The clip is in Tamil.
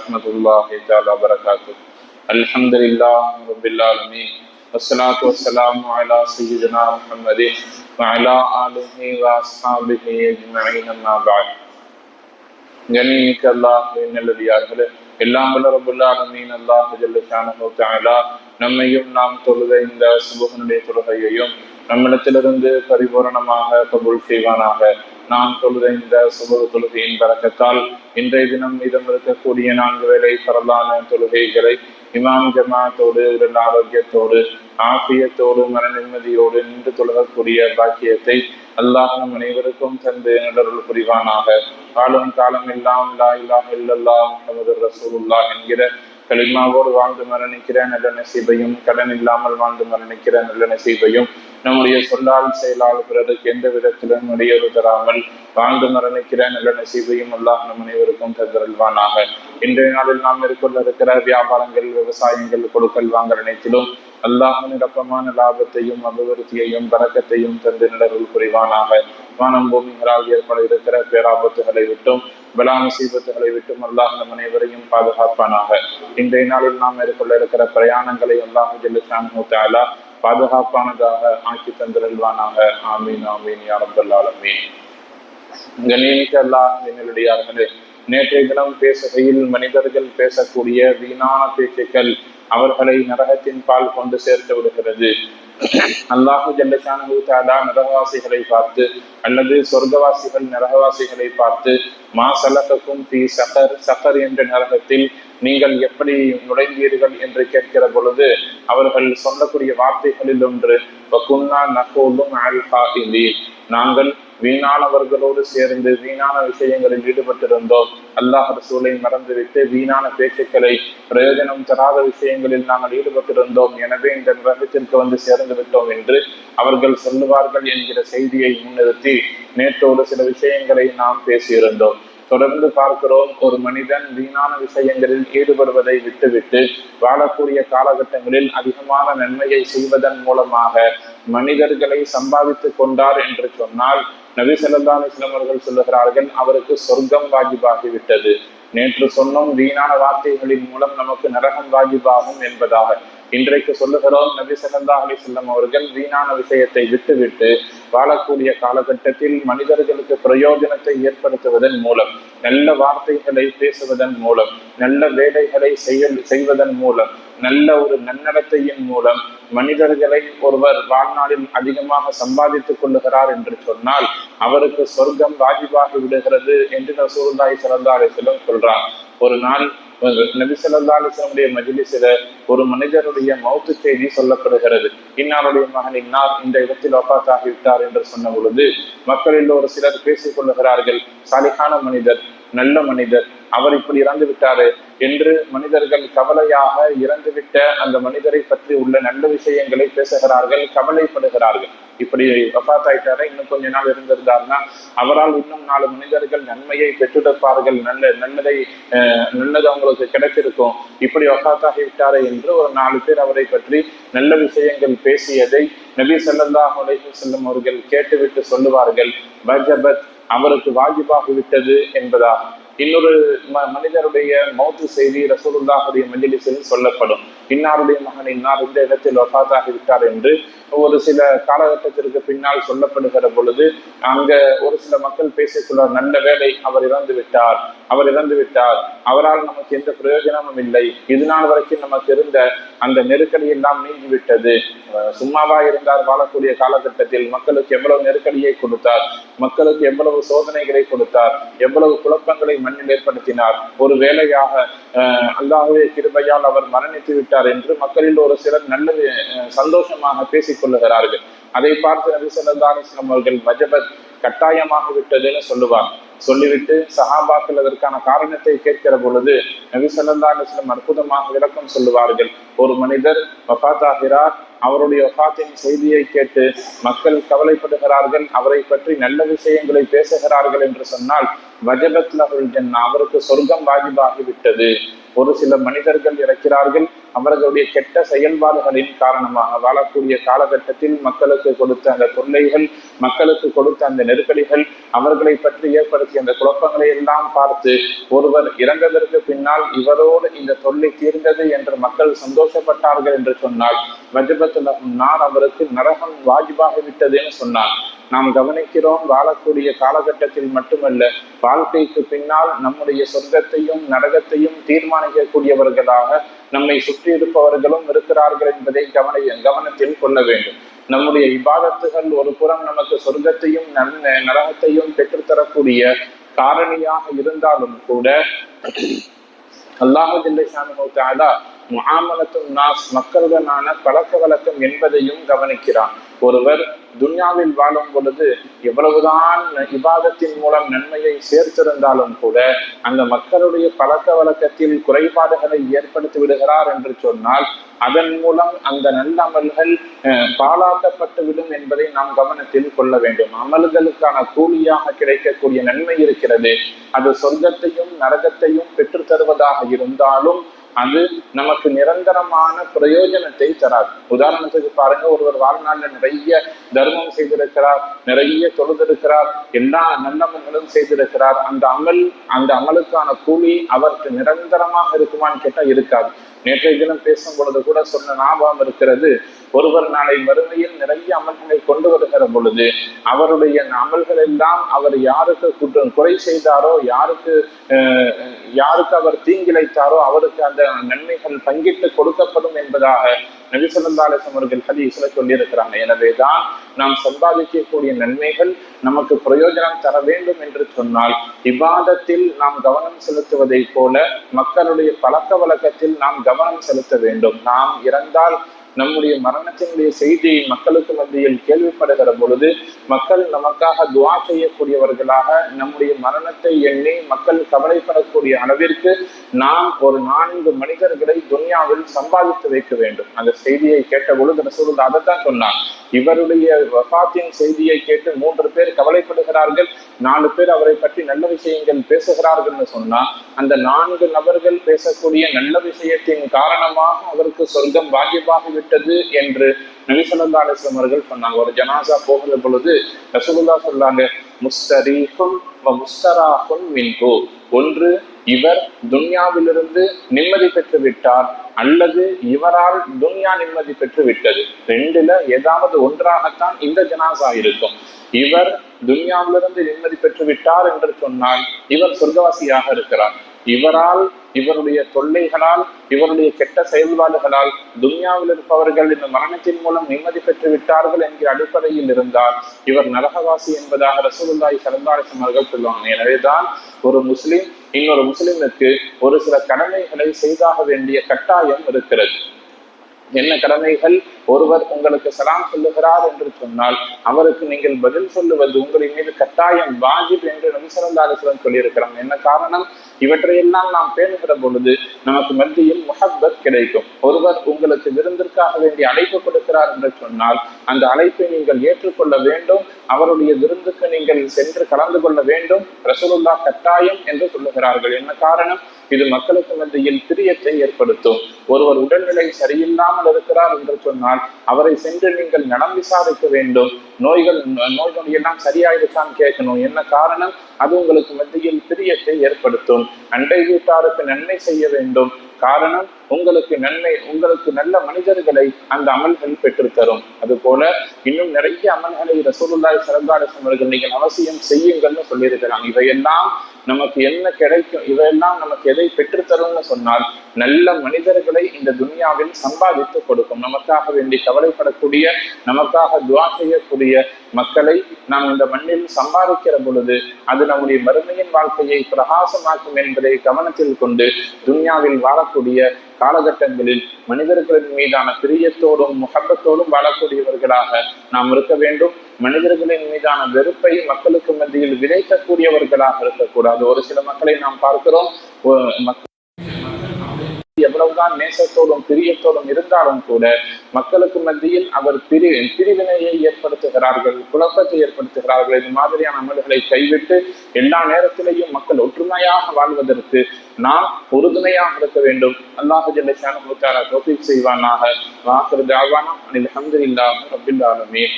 ورحمة الله تعالى وبركاته. الحمد لله رب العالمين والصلاة والسلام على سيدنا محمد وعلى آله وأصحابه أجمعين أما بعد. கண்ணியமிக்க அல்லாஹ்வின் நல்லடியார்களே, எல்லாம் வல்ல ரப்புல் ஆலமீன் அல்லாஹ் ஜல்ல ஷானஹு தஆலா நம்மையும் நாம் தொழுத இந்த சுபஹனுடைய தொழுகையையும் நம்மிடத்திலிருந்து பரிபூரணமாக கபூல் செய்வானாக. நாம் தொழுத இந்த சுபஹ் தொழுகையின் பரக்கத்தால் இன்றைய தினம் மீதம் இருக்கக்கூடிய 4 வேளை பரலான தொழுகைகளை இமாம் ஜமாத்தோடு உடல் ஆரோக்கியத்தோடு ஆஃபியத்தோடு மன நிம்மதியோடு நின்று தொழுகக்கூடிய பாக்கியத்தை அல்லாஹ் நம் அனைவருக்கும் தந்து நடருள் புரிவானாக. காலம் காலம் எல்லாம் லா இலாஹ இல்லல்லாஹ் முஹம்மதுர் ரசூலுல்லாஹ் என்கிற கலிமாவோடு வாழ்ந்து மரணிக்கிற நல்ல நசீபையும், கடன் இல்லாமல் வாழ்ந்து மரணிக்கிற நல்ல நசீபையும், நம்முடைய சொல்லால் செயலால் பிறருக்கு எந்த விதத்திலும் இடையூறு தராமல் வாழ்ந்து மரணிக்கிற நல்ல நசீபையும் அல்லாஹ் நம் அனைவருக்கும் தந்தருள்வானாக. இன்றைய நாளில் நாம் மேற்கொள்ள இருக்கிற வியாபாரங்கள், விவசாயங்கள், கொடுக்கல் வாங்கல் அனைத்திலும் அல்லாஹின் நிரப்பமான லாபத்தையும் அபிவிருத்தியையும் பரக்கத்தையும் தந்து நிலருள் புரிவானாக. வானம் பூமிகளால் ஏற்பட இருக்கிற பேராபத்துகளை விட்டும் பலா முசீபத்துகளை விட்டும் அல்லாஹ் நம் அனைவரையும் பாதுகாப்பானாக. இன்றைய நாளில் நாம் மேற்கொள்ள இருக்கிற பிரயாணங்களை அல்லாஹ் ஜல்ல ஷானஹு தஆலா பாதுகாப்பானதாக ஆக்கி தந்திருள்வானாக. ஆமீன் ஆமீன் யா ரப்பல் ஆலமீன். கண்ணியமிக்க அல்லாஹ்வின் நல்லடியார்களே, நேற்றைய தினம் பேசுகையில் மனிதர்கள் பேசக்கூடிய வீணான பேச்சுக்கள் அவர்களை நரகத்தின் பால் கொண்டு சேர்த்து விடுகிறது. அல்லாஹு ஜல்ல ஷானஹு தஆலா நரகவாசிகளை பார்த்து அல்லது சொர்க்கவாசிகள் நரகவாசிகளை பார்த்து மா சலகக்கும் ஃபீ ஸகர், ஸகர் என்ற நரகத்தில் நீங்கள் எப்படி நுழைந்தீர்கள் என்று கேட்கிற பொழுது அவர்கள் சொல்லக்கூடிய வார்த்தைகளில் ஒன்று வகுன்னா நகூலு மஅல் காஃபிலீன், நாங்கள் வீணானவர்களோடு சேர்ந்து வீணான விஷயங்களில் ஈடுபட்டிருந்தோம், அல்லாஹ் ரசூலை மறந்துவிட்டு வீணான பேச்சுக்களை, பிரயோஜனம் தராத விஷயங்களில் நாங்கள் ஈடுபட்டிருந்தோம், எனவே இந்த நரகத்திற்கு வந்து சேர்ந்து விட்டோம் என்று அவர்கள் சொல்லுவார்கள் என்கிற செய்தியை முன்னிறுத்தி நேற்றோடு சில விஷயங்களை நாம் பேசியிருந்தோம். தொடர்ந்து பார்க்கிறோம், ஒரு மனிதன் வீணான விஷயங்களில் ஈடுபடுவதை விட்டுவிட்டு வாழக்கூடிய காலகட்டங்களில் அதிகமான நன்மையை செய்வதன் மூலமாக மனிதர்களை சம்பாதித்துக் கொண்டார் என்று சொன்னால் நபி ஸல்லல்லாஹு அலைஹி வஸல்லம் அவர்கள் சொல்லுகிறார்கள், அவருக்கு சொர்க்கம் வாஜிபாகிவிட்டது. நேற்று சொன்னோம், வீணான வார்த்தைகளின் மூலம் நமக்கு நரகம் வாஜிபாகும் என்பதாக. இன்றைக்கு சொல்லுகிறோம், நபி ஸல்லல்லாஹு அலைஹி வஸல்லம் அவர்கள் வீணான விஷயத்தை விட்டுவிட்டு வாழக்கூடிய காலகட்டத்தில் மனிதர்களுக்கு பிரயோஜனத்தை ஏற்படுத்துவதன் மூலம், நல்ல வார்த்தைகளை பேசுவதன் மூலம், நல்ல வேலைகளை செய்வதன் மூலம், நல்ல ஒரு நன்னடத்தையின் மூலம் மனிதர்களை ஒருவர் வாழ்நாளில் அதிகமாக சம்பாதித்துக் கொள்ளுகிறார் என்று சொன்னால் அவருக்கு சொர்க்கம் வாஜிபாகி விடுகிறது என்று ரசூலுல்லாஹி ஸல்லல்லாஹு அலைஹி வஸல்லம் சொல்றார். ஒரு நாள் நபி ஸல்லல்லாஹு அலைஹி வஸல்லம் மஜ்லிஸில் ஒரு மனிதருடைய மௌத்து செய்தி சொல்லப்படுகிறது. இன்னாருடைய மகன் இன்னார் இந்த இடத்தில் வஃபாத் ஆகிவிட்டார் என்று சொன்ன பொழுது மக்களில் ஒரு சிலர் பேசிக் கொள்ளுகிறார்கள், சாலிஹான மனிதர், நல்ல மனிதர், அவர் இப்படி இறந்து விட்டாரு என்று மனிதர்கள் கவலையாக இறந்துவிட்ட அந்த மனிதரை பற்றி உள்ள நல்ல விஷயங்களை பேசுகிறார்கள், கவலைப்படுகிறார்கள். இப்படி வஃபாத் ஆயிட்டாரா, இன்னும் கொஞ்ச நாள் இருந்திருந்தார்னா அவரால் இன்னும் 4 மனிதர்கள் நன்மையை பெற்றெடுப்பார்கள், நல்லது அவங்களுக்கு கிடைச்சிருக்கும், இப்படி வஃபாத் ஆகிவிட்டாரே என்று ஒரு 4 பேர் அவரை பற்றி நல்ல விஷயங்கள் பேசியதை நபி ஸல்லல்லாஹு அலைஹி வஸல்லம் அவர்கள் கேட்டுவிட்டு சொல்லுவார்கள், வஜபத், அவருக்கு வாஜிபாகிவிட்டது என்பதாக. இன்னொரு மனிதருடைய மௌத்து செய்தி ரசூலுல்லாஹுடைய மஜ்லிஸில் சொல்லப்படும், இன்னாருடைய மகன் இன்னார் இந்த இடத்தில் வஃபாத் ஆகிவிட்டார் என்று ஒரு சில காலகட்டத்திற்கு பின்னால் சொல்லப்படுகிற பொழுது அங்க ஒரு சில மக்கள் பேசிக்கொள்வார், நல்ல வேளை அவர் இறந்து விட்டார், அவரால் நமக்கு எந்த பிரயோஜனமும் இல்லை, இது நாள் வரைக்கும் நமக்கு இருந்த அந்த நெருக்கடி எல்லாம் நீங்கிவிட்டது, சும்மாவா இருந்தார், வாழக்கூடிய காலகட்டத்தில் மக்களுக்கு எவ்வளவு நெருக்கடியை கொடுத்தார், மக்களுக்கு எவ்வளவு சோதனைகளை கொடுத்தார், எவ்வளவு குழப்பங்களை மண்ணில் ஏற்படுத்தினார், ஒரு வேளையாக அல்லாஹ்வுடைய கிருபையால் அவர் மரணித்து விட்டார் என்று மக்களில் ஒரு சிலர் நல்ல சந்தோஷமாக பேசிக் கொள்ளுகிறார்கள். அதை பார்த்து நபி ஸல்லல்லாஹு அலைஹி வஸல்லம் அவர்கள் வஜபத், கட்டாயமாக விட்டதுன்னு சொல்லுவாங்க. சொல்லிவிட்டு சஹாபாக்கள் அதற்கான காரணத்தை கேட்கிற பொழுது நபி ஸல்லல்லாஹு அலைஹி வஸல்லம் அற்புதமாக விளக்கம் சொல்லுவார்கள். ஒரு மனிதர் வஃபாத் ஆகிறார், அவருடைய வஃபாத்தின் செய்தியை கேட்டு மக்கள் கவலைப்படுகிறார்கள், அவரை பற்றி நல்ல விஷயங்களை பேசுகிறார்கள் என்று சொன்னால் வஜபத் லஹுல் ஜன்னah, அவருக்கு சொர்க்கம் வாஜிபாகி விட்டது. ஒரு சில மனிதர்கள் இருக்கிறார்கள், அவர்களுடைய கெட்ட செயல்பாடுகளின் காரணமாக வாழக்கூடிய காலகட்டத்தில் மக்களுக்கு கொடுத்த அந்த தொல்லைகள், மக்களுக்கு கொடுத்த அந்த நெருக்கடிகள், அவர்களை பற்றி ஏற்படுத்திய அந்த குழப்பங்களை எல்லாம் பார்த்து ஒருவர் இறந்ததற்கு பின்னால் இவரோடு இந்த தொல்லை தீர்ந்தது என்று மக்கள் சந்தோஷப்பட்டார்கள் என்று சொன்னால் வஜபத்துல நான் அவருக்கு நரகம் வாஜிபாகிவிட்டதுன்னு சொன்னார். நாம் கவனிக்கிறோம், வாழக்கூடிய காலகட்டத்தில் மட்டுமல்ல, வாழ்க்கைக்கு பின்னால் நம்முடைய சொர்க்கத்தையும் நரகத்தையும் தீர்மானிக்கக்கூடியவர்களாக நம்மை சுற்றி இருப்பவர்களும் இருக்கிறார்கள் என்பதை கவனத்தில் கொள்ள வேண்டும். நம்முடைய இபாதத்துகள் ஒரு புறம் நமக்கு சொர்க்கத்தையும் நரகத்தையும் பெற்றுத்தரக்கூடிய காரணியாக இருந்தாலும் கூட அல்லாஹு ஜல்ல ஷானஹு தஆலா முஆமலத்துன் நாஸ், மக்களுடனான பழக்க வழக்கம் என்பதையும் கவனிக்கிறான். ஒருவர் துன்யாவில் வாழும் பொழுது எவ்வளவுதான் இபாதத்தின் மூலம் நன்மையை சேர்த்திருந்தாலும் கூட அந்த மக்களுடைய பழக்க வழக்கத்தில் குறைபாடுகளை ஏற்படுத்தி விடுகிறார் என்று சொன்னால் அதன் மூலம் அந்த நல்ல அமல்கள் பாழாக்கப்பட்டு விடும் என்பதை நாம் கவனத்தில் கொள்ள வேண்டும். அமல்களுக்கான கூலியாக கிடைக்கக்கூடிய நன்மை இருக்கிறது, அது சொர்க்கத்தையும் நரகத்தையும் பெற்று தருவதாக இருந்தாலும் அது நமக்கு நிரந்தரமான பிரயோஜனத்தை தராது. உதாரணத்துக்கு பாருங்க, ஒருவர் வாழ்நாளில் நிறைய தர்மம் செய்திருக்கிறார், நிறைய தொழுதிருக்கிறார், எல்லா நல்லமல்களும் செய்திருக்கிறார், அந்த அமலுக்கான கூலி அவருக்கு நிரந்தரமாக இருக்குமான்னு கேட்டா இருக்காது. நேற்றைய தினம் பேசும் பொழுது கூட சொன்ன ஞாபகம் இருக்கிறது, ஒருவர் நாளை மறுமையில் நிறைய அமல்களை கொண்டு வருகிற பொழுது அவருடைய அமல்கள் எல்லாம் அவர் யாருக்கு குறை செய்தாரோ, யாருக்கு அவர் தீங்கிழைத்தாரோ அவருக்கு அந்த நன்மைகள் பங்கிட்டு கொடுக்கப்படும் என்பதாக நபி ஸல்லல்லாஹு அலைஹி வஸல்லம் அவர்கள் ஹதீஸ்ல சொல்லியிருக்கிறாங்க. எனவேதான் நாம் சம்பாதிக்கக்கூடிய நன்மைகள் நமக்கு பிரயோஜனம் தர வேண்டும் என்று சொன்னால் இபாதத்தில் நாம் கவனம் செலுத்துவதை போல மக்களுடைய பழக்க வழக்கத்தில் நாம் கவனம் செலுத்த வேண்டும். நாம் இறந்தால் நம்முடைய மரணத்தினுடைய செய்தியை மக்களுக்கு மத்தியில் கேள்விப்படுகிற பொழுது மக்கள் நமக்காக துஆ செய்யக்கூடியவர்களாக நம்முடைய மரணத்தை எண்ணி மக்கள் கவலைப்படக்கூடிய அளவிற்கு நாம் ஒரு 4 மனிதர்களை துன்யாவில் சம்பாதித்து வைக்க வேண்டும். அந்த செய்தியை கேட்ட பொழுது ரசூலுல்லாஹ் அதைத்தான் சொன்னார். இவருடைய வஃபாத்தின் செய்தியை கேட்டு 3 பேர் கவலைப்படுகிறார்கள், 4 பேர் அவரை பற்றி நல்ல விஷயங்கள் பேசுகிறார்கள் சொன்னா அந்த 4 நபர்கள் பேசக்கூடிய நல்ல விஷயத்தின் காரணமாக அவருக்கு சொர்க்கம் வாஜிபாகி என்று நபி ஸல்லல்லாஹு அலைஹி வஸல்லம் அவர்கள் சொன்னாங்க. ஒரு ஜனாசா போகிற பொழுது ரசூலுல்லாஹ் சொன்னாங்க, முஸ்தரீஹுன் வ முஸ்தராஹுன் மின்ஹு, ஒன்று இவர் துன்யாவிலிருந்து நிம்மதி பெற்று விட்டார் அல்லது இவரால் துன்யா நிம்மதி பெற்று விட்டது. 2ல ஏதாவது ஒன்றாகத்தான் இந்த ஜனாசா இருக்கும். இவர் துன்யாவிலிருந்து நிம்மதி பெற்று விட்டார் என்று சொன்னால் இவர் சொர்க்கவாசியாக இருக்கிறார். இவரால், இவருடைய தொல்லைகளால், இவருடைய கெட்ட செயல்பாடுகளால் துன்யாவில் இருப்பவர்கள் இந்த மரணத்தின் மூலம் நிம்மதி பெற்று விட்டார்கள் என்கிற அடிப்படையில் இருந்தால் இவர் நரகவாசி என்பதாக ரசூலுல்லாஹி ஸல்லல்லாஹு அலைஹி வஸல்லம் அவர்கள் சொல்லுவாங்க. எனவேதான் ஒரு முஸ்லிம் இன்னொரு முஸ்லிமுக்கு ஒரு சில கடமைகளை செய்தாக வேண்டிய கட்டாயம் இருக்கிறது. என்ன கடமைகள்? ஒருவர் உங்களுக்கு சலாம் சொல்லுகிறார் என்று சொன்னால் அவருக்கு நீங்கள் பதில் சொல்லுவது உங்களின் மீது கட்டாயம் வாஜிப் என்று நபி ஸல்லல்லாஹு அலைஹி வஸல்லம் சொல்லியிருக்கிறாங்க. என்ன காரணம்? இவற்றையெல்லாம் நாம் பேணுகிற பொழுது நமக்கு மத்தியில் முஹப்பத் கிடைக்கும். ஒருவர் உங்களுக்கு விருந்திற்காக வேண்டிய அழைப்பு கொடுக்கிறார் என்று சொன்னால் அந்த அழைப்பை நீங்கள் ஏற்றுக்கொள்ள வேண்டும், அவருடைய விருந்துக்கு நீங்கள் சென்று கலந்து கொள்ள வேண்டும். ரசூலுல்லாஹ் கட்டாயம் என்று சொல்லுகிறார்கள். என்ன காரணம்? இது மக்களுக்கு மத்தியில் பிரியத்தை ஏற்படுத்தும். ஒருவர் உடல்நிலை சரியில்லாமல் இருக்கிறார் என்று சொன்னால் அவரை சென்று நீங்கள் நலம் விசாரிக்க வேண்டும். நோய்கள் எல்லாம் சரியாயிருக்கான்னு கேட்கணும். என்ன காரணம்? அது உங்களுக்கு மத்தியில் பிரியத்தை ஏற்படுத்தும். அண்டை வீட்டாருக்கு நன்மை செய்ய வேண்டும். காரணம், உங்களுக்கு நல்ல மனிதர்களை அந்த அமல்கள் பெற்றுத்தரும். அது போல இன்னும் நிறைய அமல்களை ரசூலுல்லாஹி ஸல்லல்லாஹு அலைஹி வஸல்லம் அவர்கள் நீங்கள் அவசியம் செய்யுங்கள்னு சொல்லியிருக்கிறாங்க. இவையெல்லாம் நமக்கு என்ன கிடைக்கும்? இவையெல்லாம் நமக்கு எதை பெற்றுத்தரும்னு சொன்னால் நல்ல மனிதர்களை இந்த துன்யாவில் சம்பாதித்து கொடுக்கும். நமக்காக வேண்டி கவலைப்படக்கூடிய, நமக்காக துஆ செய்யக்கூடிய மக்களை நாம் இந்த மண்ணில் சம்பாதிக்கிற பொழுது அது நம்முடைய மறுமையின் வாழ்க்கையை பிரகாசமாக்கும் என்பதை கவனத்தில் கொண்டு துன்யாவில் வாழக்கூடிய காலகட்டங்களில் மனிதர்களின் மீதான பிரியத்தோடும் முஹப்பத்தோடும் வாழக்கூடியவர்களாக நாம் இருக்க வேண்டும். மனிதர்களின் மீதான வெறுப்பை மக்களுக்கு மத்தியில் விதைக்கக்கூடியவர்களாக இருக்கக்கூடாது. ஒரு சில மக்களை நாம் பார்க்கிறோம், எவ்வளவுதான் நேசத்தோடும் பிரியத்தோடும் இருந்தாலும் கூட மக்களுக்கு மத்தியில் அவர் பிரிவினையை ஏற்படுத்துகிறார்கள், குழப்பத்தை ஏற்படுத்துகிறார்கள். இது மாதிரியான அமல்களை கைவிட்டு எல்லா நேரத்திலேயும் மக்கள் ஒற்றுமையாக வாழ்வதற்கு நாம் உறுதுணையாக இருக்க வேண்டும். அல்லாஹ் ஜல்ல ஷானஹு வ தஆலா தௌஃபீக் செய்வானாக. வாஹிரு தஅவானா அனில் ஹம்துலில்லாஹி ரப்பில் ஆலமீன்.